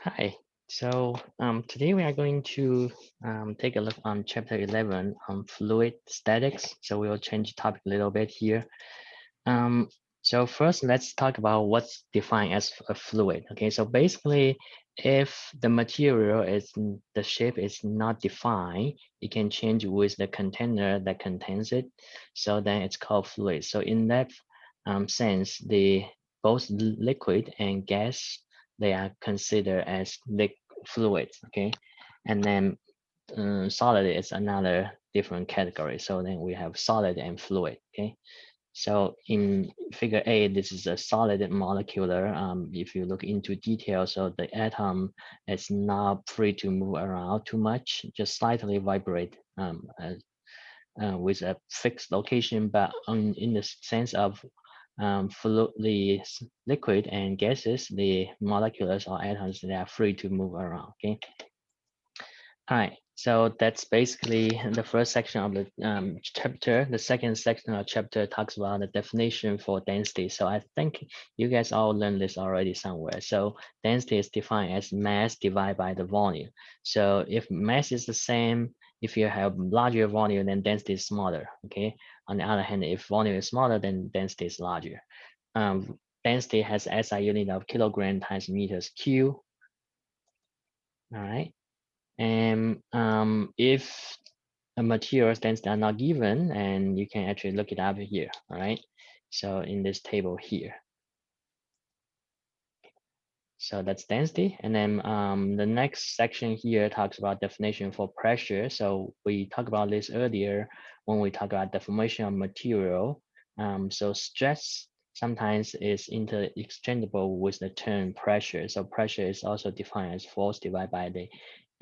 Hi. Today we are going to take a look on chapter 11 on fluid statics. So we will change the topic a little bit here. Um, so first, let's talk about what's defined as a fluid. Okay, so basically, if the material is the shape is not defined, it can change with the container that contains it. So then it's called fluid. So in that sense, the both liquid and gas, they are considered as fluids. Okay, and then solid is another different category. So then we have solid and fluid. Okay. So in figure A, this is a solid molecular. If you look into detail, so the atom is not free to move around too much, just slightly vibrate with a fixed location. But in the sense of the liquid and gases, the molecules or atoms, they are free to move around. Okay. All right, so that's basically the first section of the chapter. The second section of the chapter talks about the definition for density. So I think you guys all learned this already somewhere. So density is defined as mass divided by the volume. So if mass is the same, if you have larger volume, then density is smaller, okay? On the other hand, if volume is smaller, then density is larger. Density has SI unit of kilogram times meters cube, all right? And if a material density are not given, and you can actually look it up here, all right? So in this table here. So that's density. And then the next section here talks about definition for pressure. So we talked about this earlier when we talk about deformation of material. So stress sometimes is interchangeable with the term pressure. So pressure is also defined as force divided by the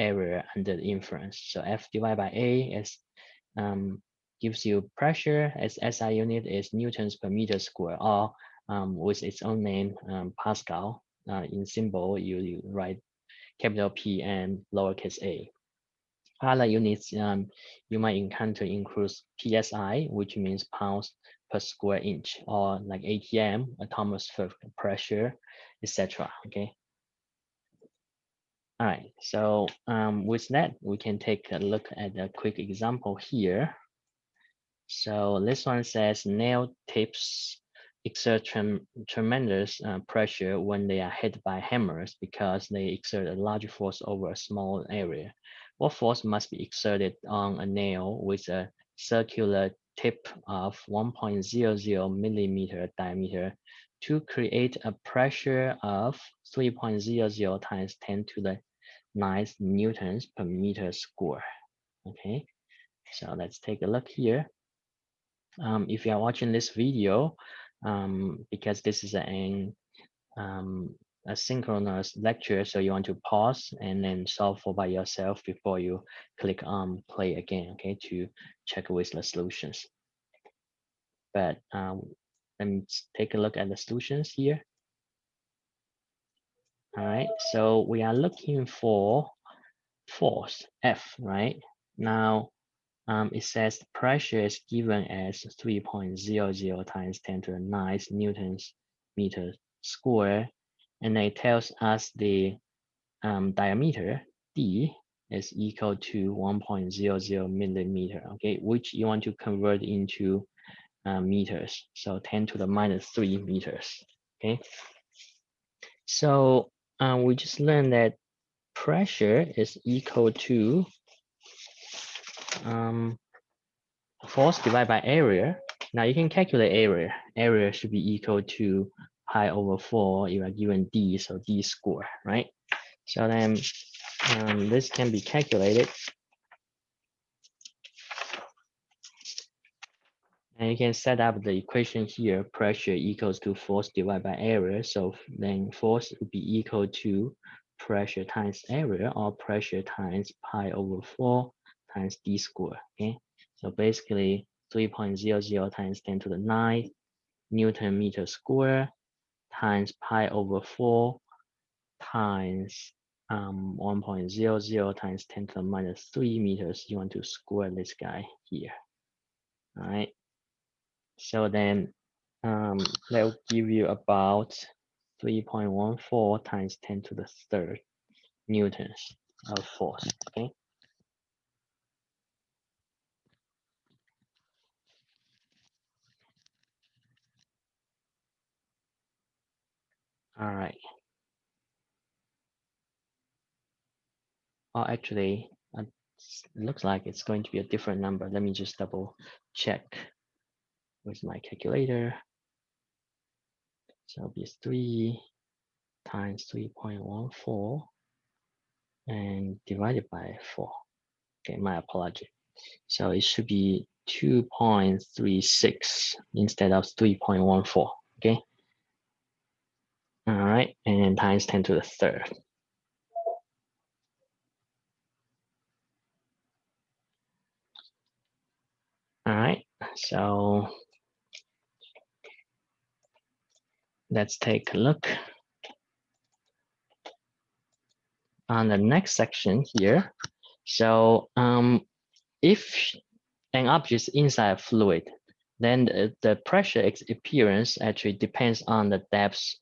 area under the influence. So F divided by A is gives you pressure as SI unit is newtons per meter square, or with its own name, Pascal. In symbol, you write capital P and lowercase a. Other units you might encounter includes PSI, which means pounds per square inch, or like ATM, atmospheric pressure, etc. Okay. All right. So with that, we can take a look at a quick example here. So this one says nail tips exert tremendous pressure when they are hit by hammers because they exert a large force over a small area. What force must be exerted on a nail with a circular tip of 1.00 millimeter diameter to create a pressure of 3.00 times 10 to the 9 newtons per meter square? Okay, so let's take a look here. If you are watching this video, because this is um, a synchronous lecture, so you want to pause and then solve for by yourself before you click on play again, okay, to check with the solutions. But let me take a look at the solutions here. All right, so we are looking for force F, right? Now, it says the pressure is given as 3.00 times 10 to the 9 newtons meter square, and it tells us the diameter D is equal to 1.00 millimeter, okay, which you want to convert into meters, so 10 to the minus 3 meters, okay. So we just learned that pressure is equal to force divided by area. Now you can calculate area. Area should be equal to pi over 4. You are given D, so D square, right? So then this can be calculated. And you can set up the equation here. Pressure equals to force divided by area. So then force would be equal to pressure times area, or pressure times pi over 4 times D square, okay? So basically 3.00 times 10 to the 9 Newton meter square times pi over 4 times 1.00 times 10 to the minus 3 meters. You want to square this guy here. All right. So then that will give you about 3.14 times 10 to the third. newtons of force. Okay. All right. Oh, actually, it looks like it's going to be a different number. Let me just double check with my calculator. So it'll be 3 times 3.14 and divided by 4. Okay, my apology. So it should be 2.36 instead of 3.14. Okay. All right, and times 10 to the third. All right, so let's take a look on the next section here. So if an object is inside a fluid, then the pressure experience actually depends on the depth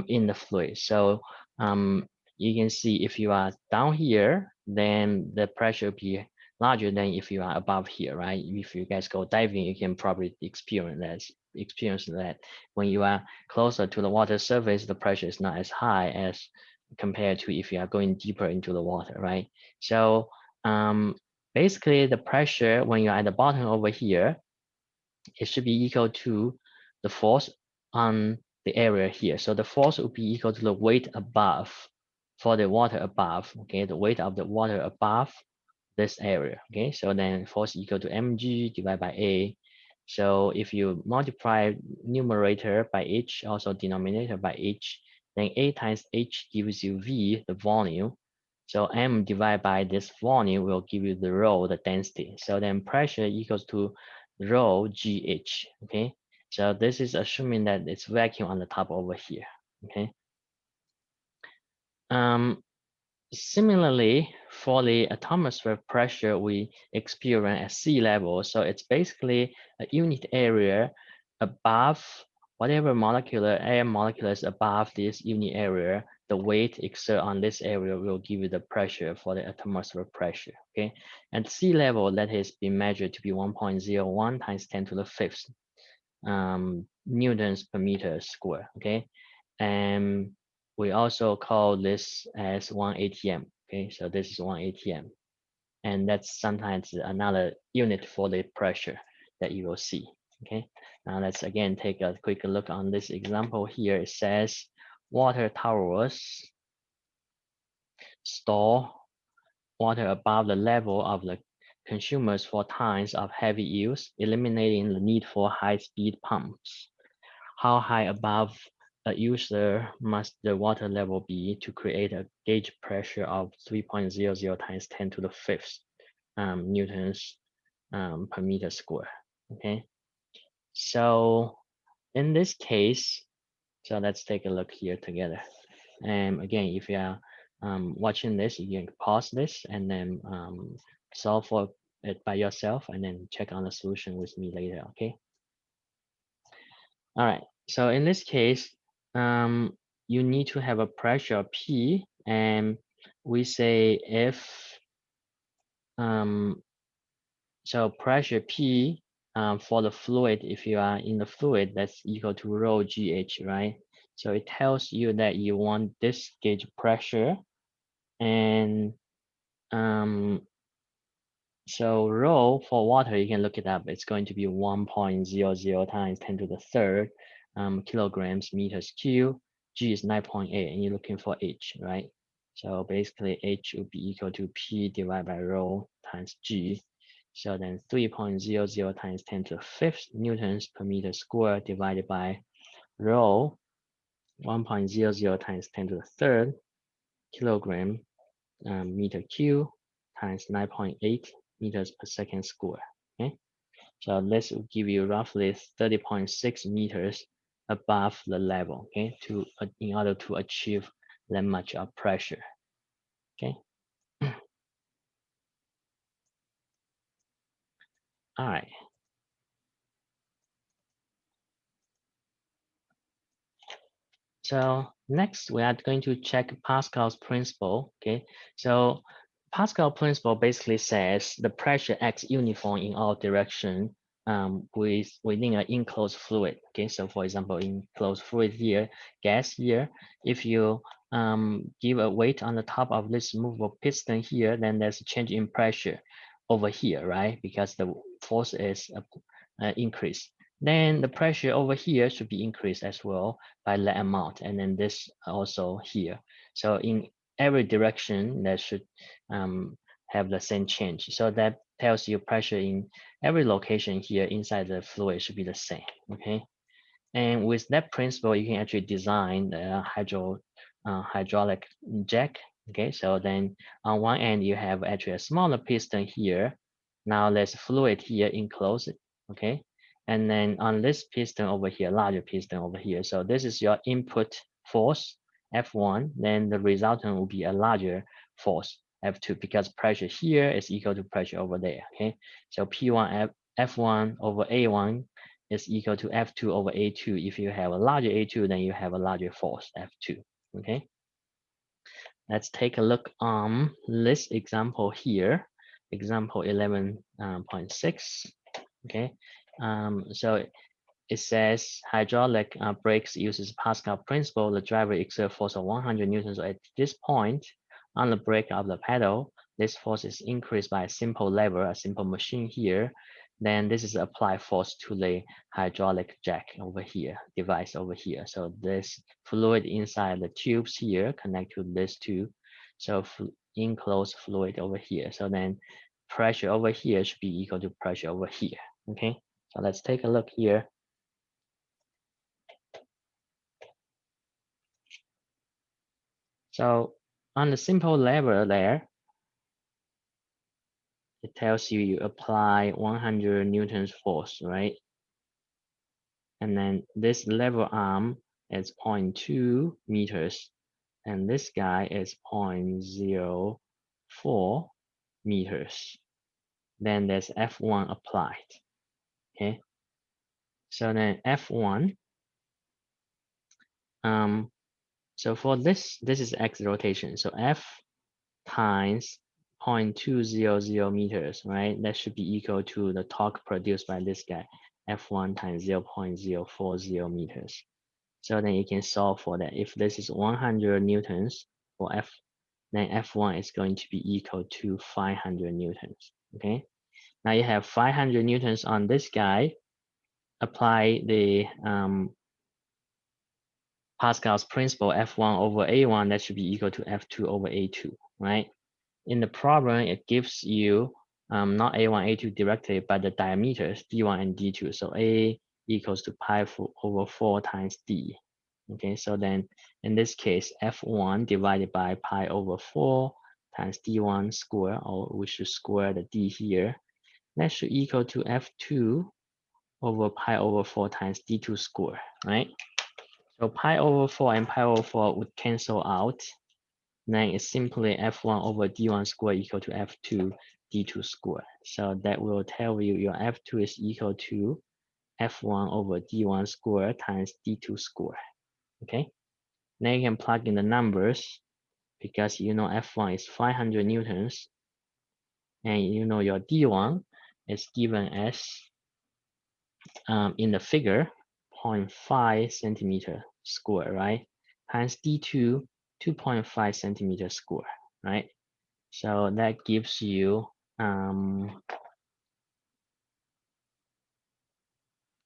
in the fluid. So you can see if you are down here, then the pressure will be larger than if you are above here, right? If you guys go diving, you can probably experience that. When you are closer to the water surface, the pressure is not as high as compared to if you are going deeper into the water, right? So basically the pressure when you're at the bottom over here, it should be equal to the force on the area here. So the force will be equal to the weight above for the water above, okay? The weight of the water above this area, okay? So then force equal to mg divided by a. So if you multiply numerator by h, also denominator by h, then a times h gives you v, the volume. So m divided by this volume will give you the rho, the density. So then pressure equals to rho gh, okay? So this is assuming that it's vacuum on the top over here, okay? Similarly, for the atmospheric pressure we experience at sea level, so it's basically a unit area above whatever molecular air molecules above this unit area, the weight exerted on this area will give you the pressure for the atmospheric pressure, okay? At sea level, that has been measured to be 1.01 times 10 to the fifth newtons per meter square, okay? And we also call this as 1 atm, okay? So this is 1 atm. And that's sometimes another unit for the pressure that you will see, okay? Now let's again take a quick look on this example here. It says water towers store water above the level of the consumers for times of heavy use, eliminating the need for high-speed pumps. How high above a user must the water level be to create a gauge pressure of 3.00 times 10 to the fifth newtons per meter square, okay? So in this case, so let's take a look here together. And again, if you are watching this, you can pause this and then solve for it by yourself and then check on the solution with me later, okay? All right, so in this case, you need to have a pressure P, and we say if, so pressure P for the fluid, if you are in the fluid, that's equal to rho GH, right? So it tells you that you want this gauge pressure, and so rho for water, you can look it up. It's going to be 1.00 times 10 to the third kilograms meters cube. G is 9.8, and you're looking for H, right? So basically, H would be equal to P divided by rho times G. So then 3.00 times 10 to the fifth newtons per meter square divided by rho 1.00 times 10 to the third kilogram meter cube times 9.8 meters per second square. Okay, so this will give you roughly 30.6 meters above the level. Okay, to in order to achieve that much of pressure. Okay, all right. So next we are going to check Pascal's principle. Okay, so Pascal principle basically says the pressure acts uniform in all direction within an enclosed fluid. Okay, so for example, in closed fluid here, gas here, if you give a weight on the top of this movable piston here, then there's a change in pressure over here, right? Because the force is increased. Then the pressure over here should be increased as well by that amount, and then this also here. So in every direction, that should have the same change. So that tells you pressure in every location here inside the fluid should be the same. Okay. And with that principle, you can actually design the hydraulic jack. Okay, so then on one end you have actually a smaller piston here. Now there's fluid here enclosed. Okay, and then on this piston over here, larger piston over here. So this is your input force F1. Then the resultant will be a larger force F2 because pressure here is equal to pressure over there. Okay, so P1 F1 over A1 is equal to F2 over A2. If you have a larger A2, then you have a larger force F2. Okay, let's take a look on this example here, example 11.6. Okay, so it says hydraulic brakes uses Pascal principle. The driver exerts force of 100 newtons at this point on the brake of the pedal. This force is increased by a simple lever, a simple machine here. Then this is applied force to the hydraulic jack over here, device over here. So this fluid inside the tubes here connect to this tube. So enclosed fluid over here. So then pressure over here should be equal to pressure over here. Okay, so let's take a look here. So on the simple lever there, it tells you apply 100 newtons force, right? And then this lever arm is 0.2 meters, and this guy is 0.04 meters. Then there's F1 applied, okay? So then F1, so for this is X rotation. So F times 0.200 meters, right? That should be equal to the torque produced by this guy, F1 times 0.040 meters. So then you can solve for that. If this is 100 newtons for F, then F1 is going to be equal to 500 newtons, okay? Now you have 500 newtons on this guy. Apply the Pascal's principle, F1 over A1, that should be equal to F2 over A2, right? In the problem, it gives you not A1, A2 directly, but the diameters D1 and D2. So A equals to pi over 4 times D. Okay, so then in this case, F1 divided by pi over 4 times D1 square, or we should square the D here. That should equal to F2 over pi over 4 times D2 square, right? So pi over 4 and pi over 4 would cancel out. Then it's simply F1 over D1 square equal to F2 D2 square. So that will tell you your F2 is equal to F1 over D1 square times D2 square. Okay. Now you can plug in the numbers because you know F1 is 500 newtons and you know your D1 is given as in the figure 0.5 centimeter square, right? Times D2, 2.5 centimeter square, right? So that gives you, let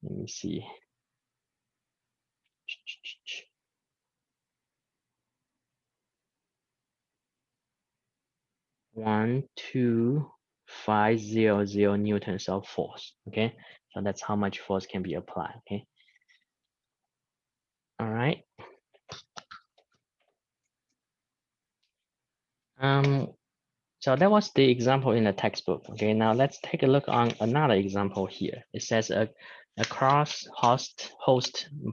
me see, 12500 newtons of force. Okay, so that's how much force can be applied. Okay, all right. So that was the example in the textbook. Okay, now let's take a look on another example here. It says across host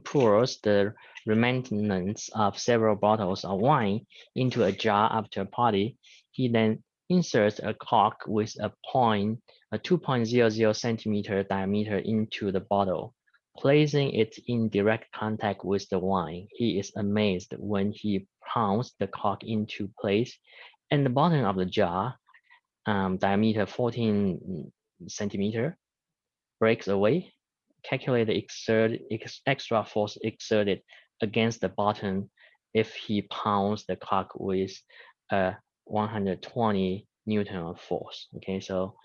pours the remnants of several bottles of wine into a jar after a party. He then inserts a cork with a 2.00 centimeter diameter into the bottle, placing it in direct contact with the wine. He is amazed when he pounds the cork into place, and the bottom of the jar, diameter 14 centimeter, breaks away. Calculate the extra force exerted against the bottom if he pounds the cork with a 120 Newton of force. Okay, so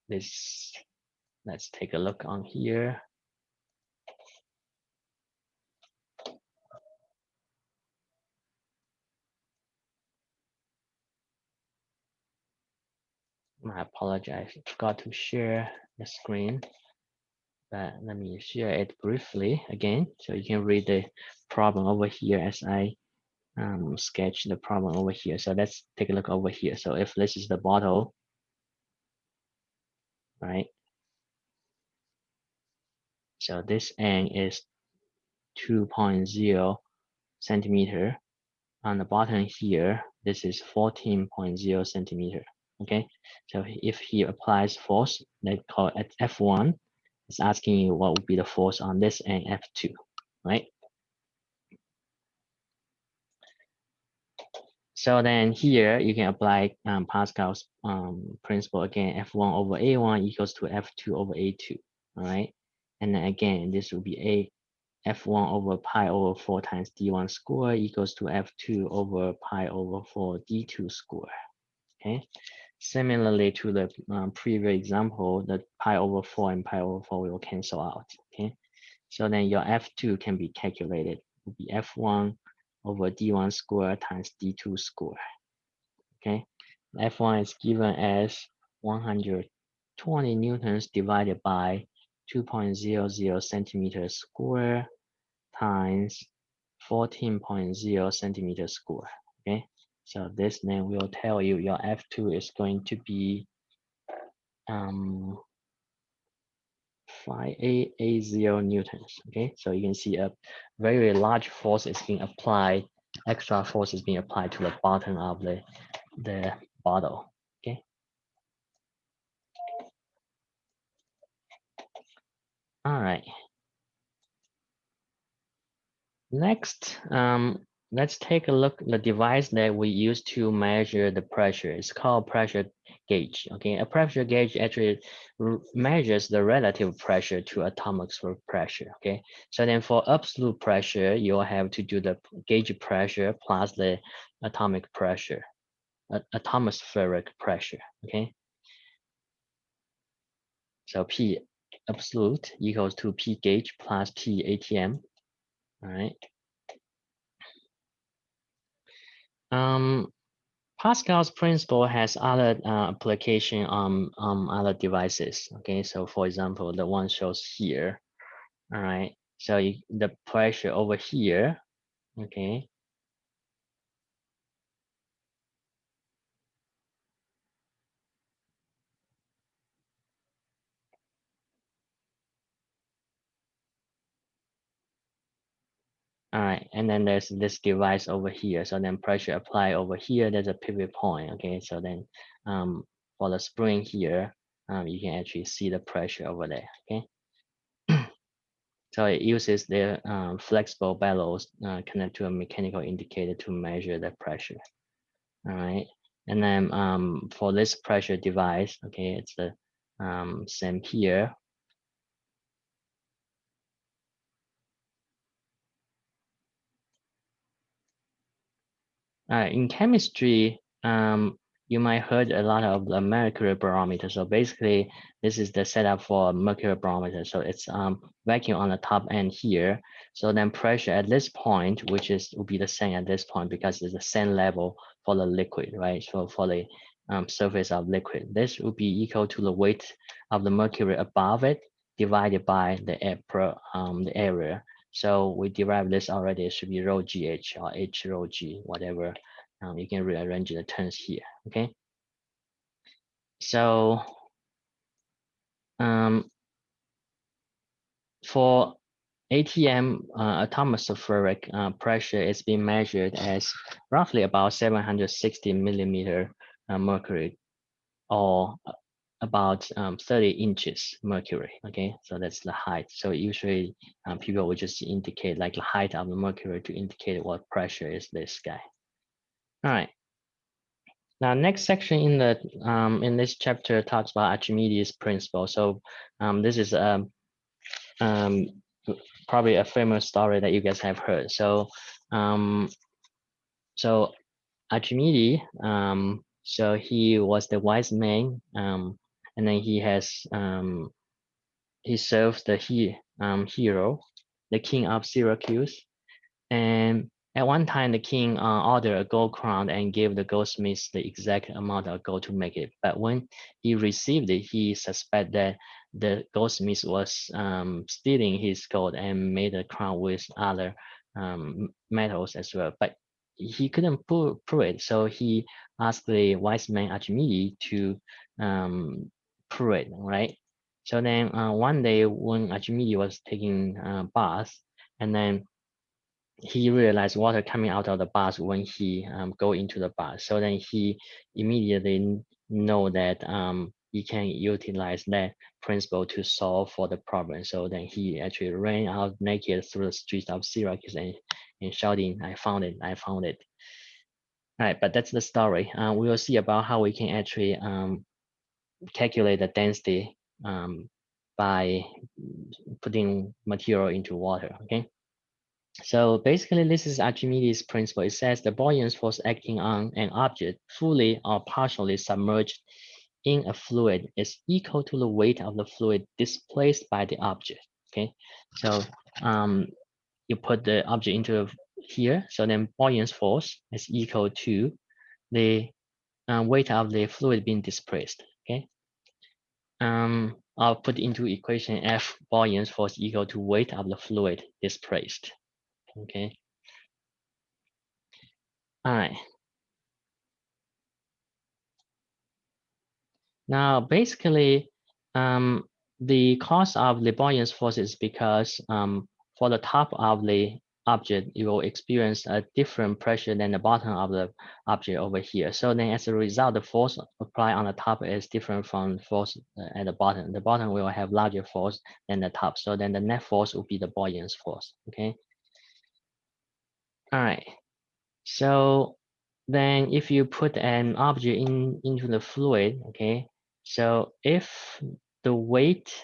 this, let's take a look on here. I apologize, I forgot to share the screen, but let me share it briefly again so you can read the problem over here as I sketch the problem over here. So let's take a look over here. So if this is the bottle, right? So this end is 2.0 centimeter. On the bottom here, this is 14.0 centimeter. Okay, so if he applies force, let's call it F1, it's asking you what would be the force on this end, F2, right? So then here you can apply Pascal's principle again, F1 over A1 equals to F2 over A2, all right? And then again, this will be A F1 over pi over 4 times D1 square equals to F2 over pi over 4 D2 square, okay? Similarly to the previous example, the pi over 4 and pi over 4 will cancel out, okay? So then your F2 can be calculated, it will be F1 over D1 square times D2 square, okay? F1 is given as 120 newtons divided by 2.00 centimeters square times 14.0 centimeters square, okay? So this then will tell you your F2 is going to be 5880 newtons, okay? So you can see a very large force is being applied, extra force is being applied to the bottom of the bottle, okay? All right. Next, let's take a look at the device that we use to measure the pressure. It's called pressure gauge. Okay, a pressure gauge actually measures the relative pressure to atomic pressure. Okay, so then for absolute pressure, you'll have to do the gauge pressure plus the atomic pressure, atmospheric pressure. Okay, so P absolute equals to P gauge plus P ATM. All right. Pascal's principle has other application on other devices. Okay, so for example, the one shows here. All right, so the pressure over here. Okay, all right, and then there's this device over here. So then pressure apply over here. There's a pivot point. Okay, so then for the spring here, you can actually see the pressure over there. Okay. So it uses the flexible bellows connected to a mechanical indicator to measure the pressure. All right, and then for this pressure device, okay, it's the same here. In chemistry, you might heard a lot of the mercury barometer. So basically, this is the setup for a mercury barometer. So it's vacuum on the top end here. So then pressure at this point, which will be the same at this point because it's the same level for the liquid, right? So for the surface of liquid, this will be equal to the weight of the mercury above it divided by the the area. So we derived this already. It should be rho GH or H rho G, whatever. You can rearrange the terms here, okay? So for ATM atmospheric pressure is being measured as roughly about 760 millimeter mercury or about 30 inches mercury. Okay, so that's the height. So usually people will just indicate like the height of the mercury to indicate what pressure is this guy. All right. Now, next section in this chapter talks about Archimedes' principle. So this is um, probably a famous story that you guys have heard. So so Archimedes, so he was the wise man, and then he served the hero, the king of Syracuse. And at one time, the king ordered a gold crown and gave the goldsmith the exact amount of gold to make it. But when he received it, he suspected that the goldsmith was stealing his gold and made a crown with other metals as well. But he couldn't prove it, so he asked the wise man Archimedes to prove it, right? So then one day when Archimedes was taking a bath, and then he realized water coming out of the bath when he go into the bath. So then he immediately know that he can utilize that principle to solve for the problem. So then he actually ran out naked through the streets of Syracuse and shouting, "I found it! I found it!" All right, but that's the story. We will see about how we can actually calculate the density by putting material into water. Okay. So basically, this is Archimedes' principle. It says the buoyant force acting on an object fully or partially submerged in a fluid is equal to the weight of the fluid displaced by the object. Okay, so you put the object into here, so then buoyant force is equal to the weight of the fluid being displaced. Okay, I'll put into equation F buoyant force equal to weight of the fluid displaced. Okay. All right. Now, basically, the cause of the buoyant force is because for the top of the object, you will experience a different pressure than the bottom of the object over here. So then as a result, the force applied on the top is different from force at the bottom. The bottom will have larger force than the top. So then the net force will be the buoyant force, okay? All right. So then if you put an object into the fluid, okay, so if the weight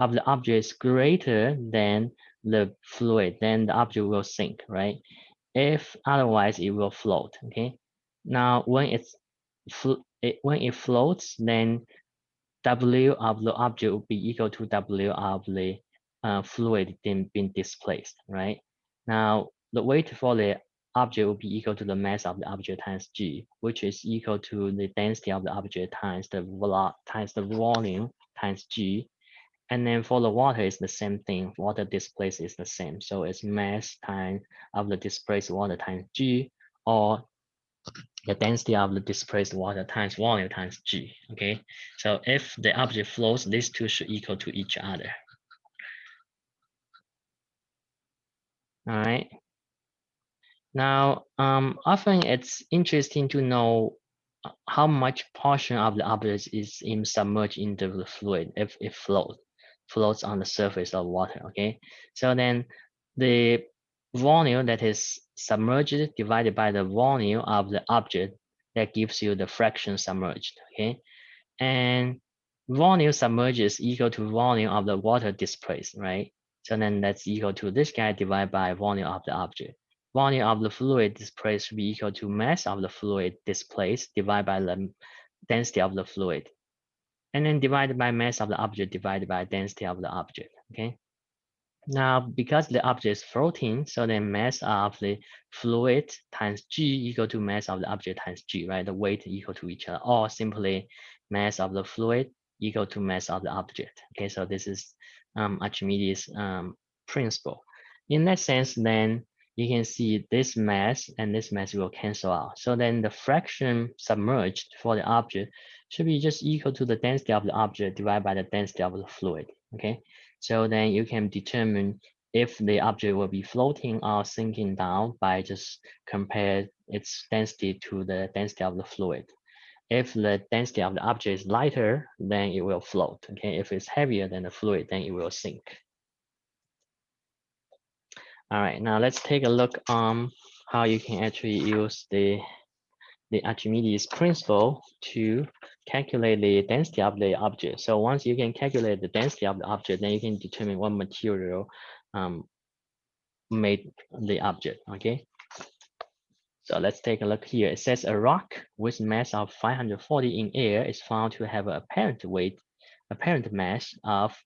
of the object is greater than the fluid, then the object will sink, right? If otherwise, it will float, okay? Now, when it floats, then W of the object will be equal to W of the fluid being displaced, right? Now, the weight for the object will be equal to the mass of the object times G, which is equal to the density of the object times the volume times G. And then for the water, it's the same thing. Water displaced is the same. So it's mass times of the displaced water times G, or the density of the displaced water times volume times G, okay? So if the object flows, these two should equal to each other. All right. Now, often it's interesting to know how much portion of the object is submerged into the fluid if it floats on the surface of water, okay? So then the volume that is submerged divided by the volume of the object, that gives you the fraction submerged, okay? And volume submerged is equal to volume of the water displaced, right? So then that's equal to this guy divided by volume of the object. Volume of the fluid displaced should be equal to mass of the fluid displaced divided by the density of the fluid. And then divided by mass of the object divided by density of the object, okay? Now, because the object is floating, so then mass of the fluid times G equal to mass of the object times G, right? The weight equal to each other, or simply mass of the fluid equal to mass of the object. Okay, so this is Archimedes' principle. In that sense, then you can see this mass and this mass will cancel out. So then the fraction submerged for the object should be just equal to the density of the object divided by the density of the fluid, okay? So then you can determine if the object will be floating or sinking down by just compare its density to the density of the fluid. If the density of the object is lighter, then it will float. Okay, if it's heavier than the fluid, then it will sink. All right, now let's take a look on how you can actually use the Archimedes principle to calculate the density of the object. So once you can calculate the density of the object, then you can determine what material made the object. Okay. So let's take a look here. It says a rock with mass of 540 in air is found to have an apparent mass of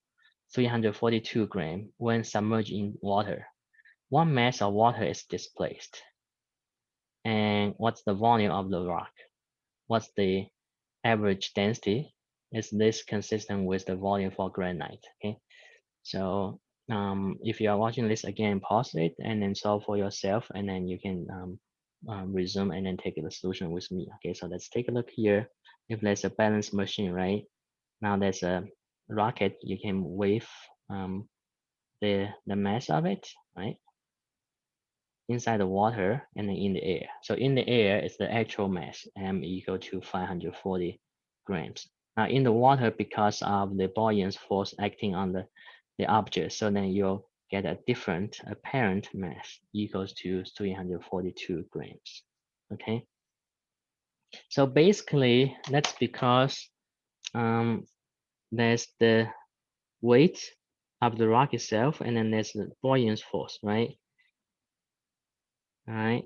342 grams when submerged in water. One mass of water is displaced. And what's the volume of the rock? What's the average density? Is this consistent with the volume for granite? Okay. So if you are watching this again, pause it and then solve for yourself, and then you can resume and then take the solution with me. Okay, so let's take a look here. If there's a balanced machine, right? Now there's a rocket, you can wave the mass of it, right? Inside the water and then in the air. So in the air, it's the actual mass, m equal to 540 grams. Now in the water, because of the buoyant force acting on the object, so then you'll get a different apparent mass equals to 342 grams. Okay. So basically, that's because there's the weight of the rock itself, and then there's the buoyant force, right? All right.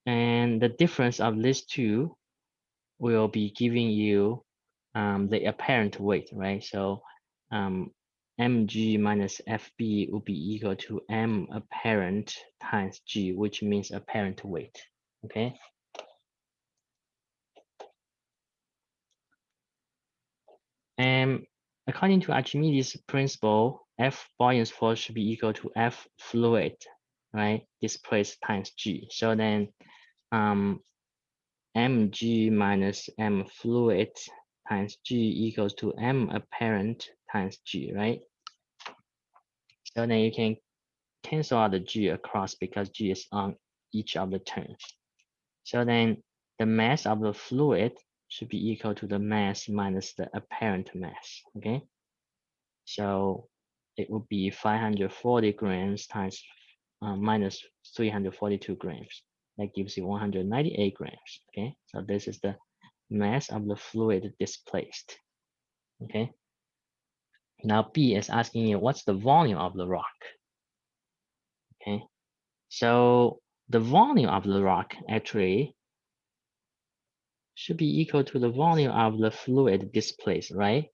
And the difference of these two will be giving you the apparent weight, right? So mg minus fb will be equal to m apparent times g, which means apparent weight, okay? And according to Archimedes' principle, F buoyant force should be equal to F fluid, right? Displaced times G. So then mg minus m fluid times G equals to m apparent times G, right? So then you can cancel out the G across because G is on each of the terms. So then the mass of the fluid should be equal to the mass minus the apparent mass, okay? So it would be 540 grams times minus 342 grams. That gives you 198 grams, okay? So this is the mass of the fluid displaced, okay? Now B is asking you, what's the volume of the rock, okay? So the volume of the rock actually should be equal to the volume of the fluid displaced, right?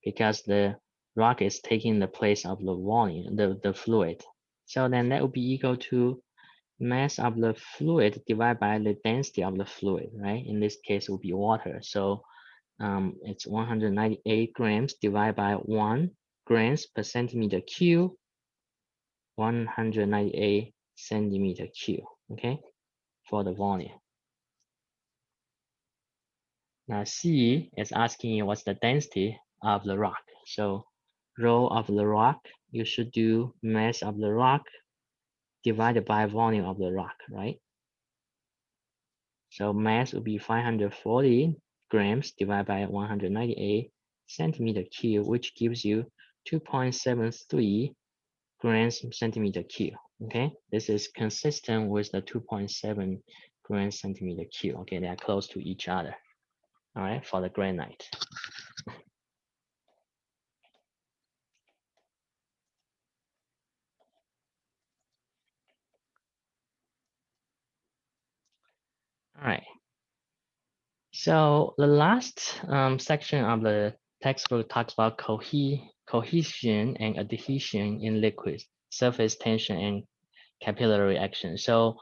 Because the rock is taking the place of the volume, the fluid. So then that would be equal to mass of the fluid divided by the density of the fluid, right? In this case, it will be water. So it's 198 grams divided by 1 grams per centimeter cube, 198 centimeter cube, okay, for the volume. Now C is asking you what's the density of the rock. So rho of the rock, you should do mass of the rock divided by volume of the rock, right? So mass would be 540 grams divided by 198 centimeter cube, which gives you 2.73 grams centimeter cube. Okay, this is consistent with the 2.7 grams centimeter cube. Okay, they are close to each other. All right, for the granite. All right. So the last section of the textbook talks about cohesion and adhesion in liquids, surface tension and capillary action. So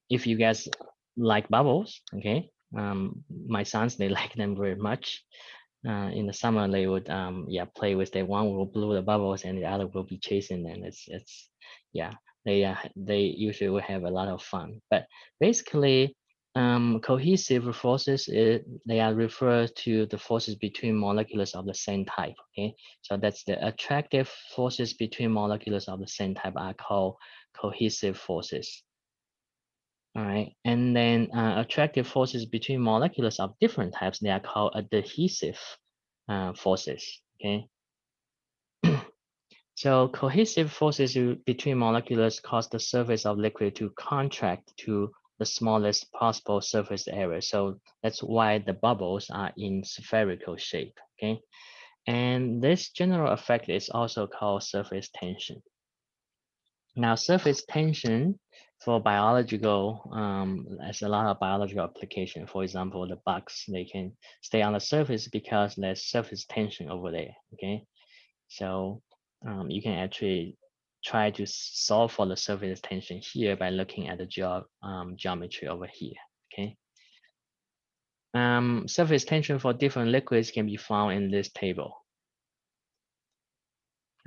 if you guys like bubbles, okay, my sons, they like them very much. In the summer, they would play with them. One will blow the bubbles and the other will be chasing them. It's yeah, they usually will have a lot of fun. But basically, cohesive forces, they are referred to the forces between molecules of the same type. Okay, so that's the attractive forces between molecules of the same type are called cohesive forces. All right, and then attractive forces between molecules of different types, they are called adhesive forces. Okay, so cohesive forces between molecules cause the surface of liquid to contract to the smallest possible surface area. So that's why the bubbles are in spherical shape. Okay, and this general effect is also called surface tension. Now, surface tension for biological, there's a lot of biological application. For example, the bugs, they can stay on the surface because there's surface tension over there, okay? So you can actually try to solve for the surface tension here by looking at the geometry over here, okay? Surface tension for different liquids can be found in this table.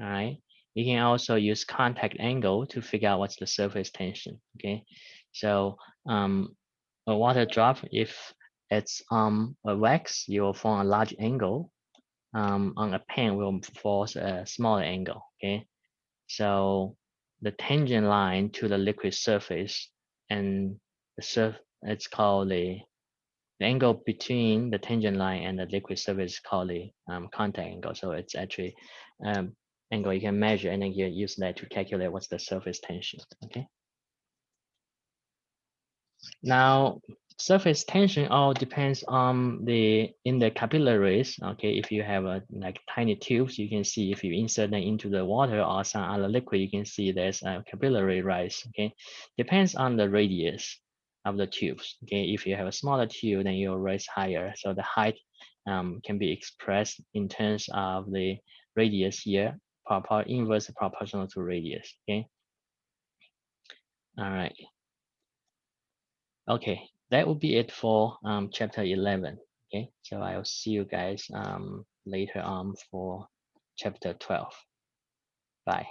All right. You can also use contact angle to figure out what's the surface tension. Okay. So a water drop, if it's a wax, you will form a large angle. On a pen will force a smaller angle. Okay. So the tangent line to the liquid surface and the it's called the angle between the tangent line and the liquid surface is called the contact angle. So it's actually angle you can measure and then you use that to calculate what's the surface tension. Okay. Now, surface tension all depends on in the capillaries. Okay, if you have a like tiny tubes, you can see if you insert them into the water or some other liquid, you can see there's a capillary rise. Okay, depends on the radius of the tubes. Okay, if you have a smaller tube, then you'll rise higher. So the height can be expressed in terms of the radius here, inverse proportional to radius. Okay, all right. Okay, that would be it for chapter 11. Okay, so I'll see you guys later on for chapter 12. Bye.